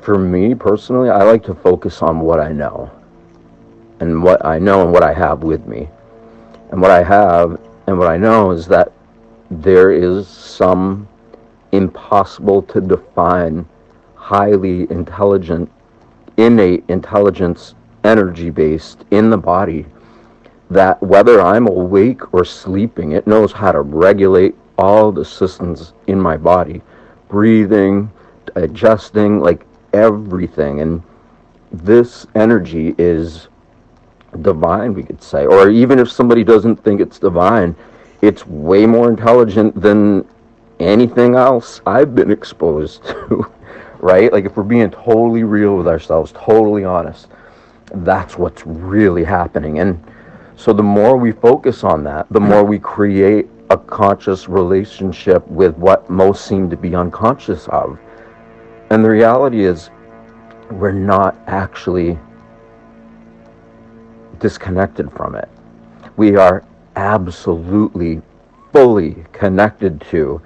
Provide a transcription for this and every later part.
For me personally, I like to focus on what I know. And what I know and what I have with me. And what I have and what I know is that there is some impossible to define, highly intelligent, innate intelligence, energy based in the body, that whether I'm awake or sleeping, it knows how to regulate all the systems in my body, breathing, digesting, like everything. And this energy is divine, we could say. Or even if somebody doesn't think it's divine, it's way more intelligent than anything else I've been exposed to, right? Like, if we're being totally real with ourselves, totally honest, that's what's really happening. And so the more we focus on that, the more we create a conscious relationship with what most seem to be unconscious of. And the reality is, we're not actually disconnected from it. We are absolutely fully connected to,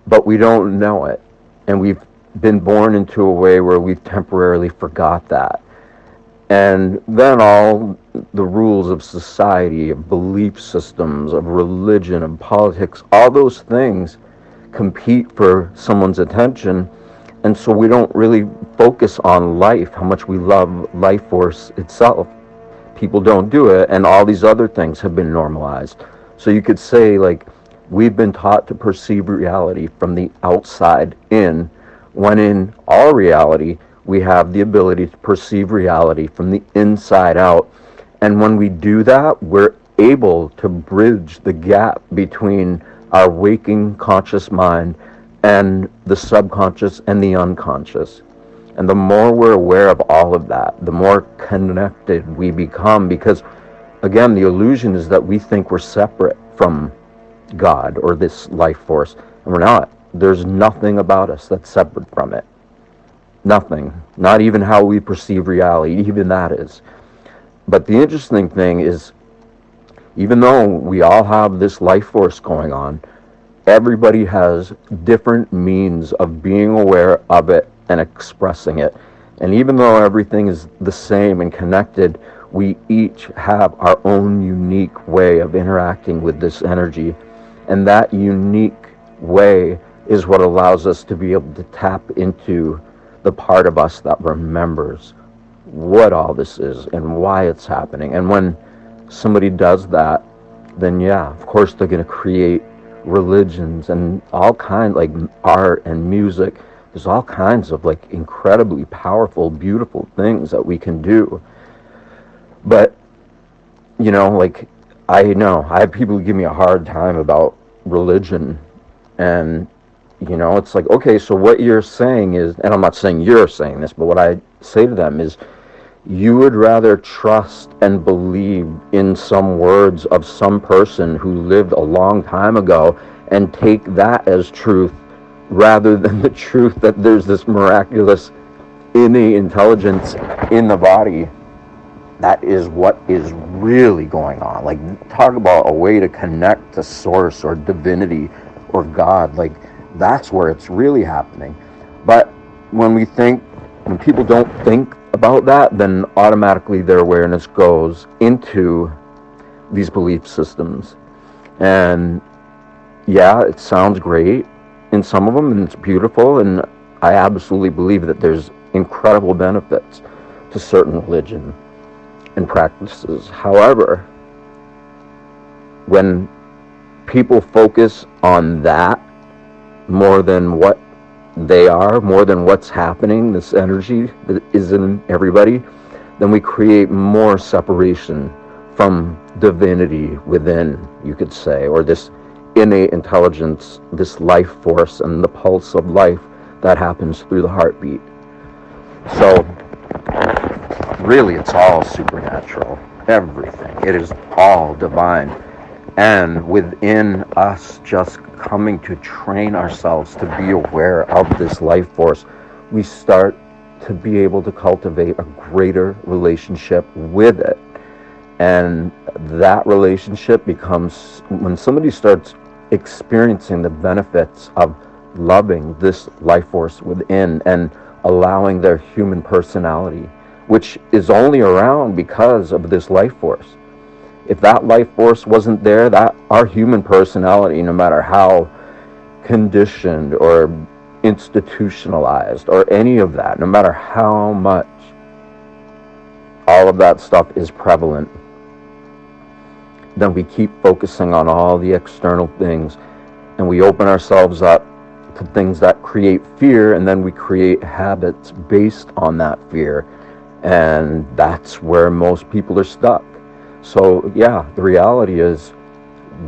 but we don't know it. And we've been born into a way where we've temporarily forgot that. And then all the rules of society, of belief systems, of religion, of politics, all those things compete for someone's attention. And so we don't really focus on life, how much we love life force itself. People don't do it, and all these other things have been normalized. So you could say, like, we've been taught to perceive reality from the outside in, when in all reality, we have the ability to perceive reality from the inside out. And when we do that, we're able to bridge the gap between our waking conscious mind and the subconscious and the unconscious. And the more we're aware of all of that, the more connected we become. Because, again, the illusion is that we think we're separate from God or this life force. And we're not. There's nothing about us that's separate from it. Nothing. Not even how we perceive reality. Even that is. But the interesting thing is, even though we all have this life force going on, everybody has different means of being aware of it and expressing it. And even though everything is the same and connected, we each have our own unique way of interacting with this energy. And that unique way is what allows us to be able to tap into the part of us that remembers what all this is and why it's happening. And when somebody does that, then yeah, of course they're going to create religions and all kinds, like art and music. There's all kinds of like incredibly powerful, beautiful things that we can do. But, you know, like, I know I have people who give me a hard time about religion. And, you know, it's like, okay, so what you're saying is, and I'm not saying you're saying this, but what I say to them is, you would rather trust and believe in some words of some person who lived a long time ago and take that as truth, rather than the truth that there's this miraculous innate intelligence in the body. That is what is really going on. Like, talk about a way to connect to source or divinity or God. Like, that's where it's really happening. But when people don't think about that, then automatically their awareness goes into these belief systems. And yeah, it sounds great in some of them, and it's beautiful, and I absolutely believe that there's incredible benefits to certain religion and practices. However, when people focus on that more than what they are, more than what's happening, this energy that is in everybody, then we create more separation from divinity within, you could say, or this innate intelligence, this life force and the pulse of life that happens through the heartbeat. So really, it's all supernatural. Everything. It is all divine. And within us just coming to train ourselves to be aware of this life force, we start to be able to cultivate a greater relationship with it. And that relationship becomes, when somebody starts experiencing the benefits of loving this life force within and allowing their human personality, which is only around because of this life force. If that life force wasn't there, that our human personality, no matter how conditioned or institutionalized or any of that, no matter how much all of that stuff is prevalent, then we keep focusing on all the external things, and we open ourselves up to things that create fear, and then we create habits based on that fear, and that's where most people are stuck. So yeah, the reality is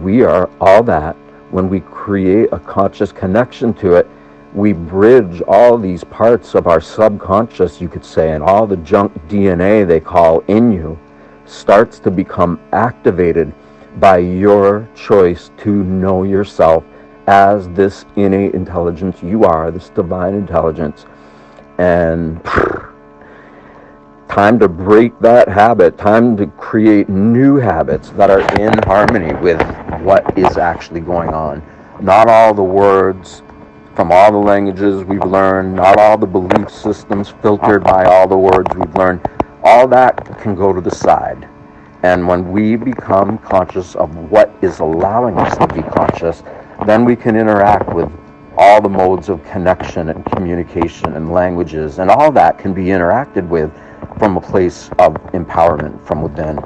we are all that. When we create a conscious connection to it, we bridge all these parts of our subconscious, you could say, and all the junk DNA they call in you starts to become activated by your choice to know yourself as this innate intelligence you are, this divine intelligence. And time to break that habit, time to create new habits that are in harmony with what is actually going on. Not all the words from all the languages we've learned, not all the belief systems filtered by all the words we've learned, all that can go to the side. And when we become conscious of what is allowing us to be conscious, then we can interact with all the modes of connection and communication and languages, and all that can be interacted with from a place of empowerment from within.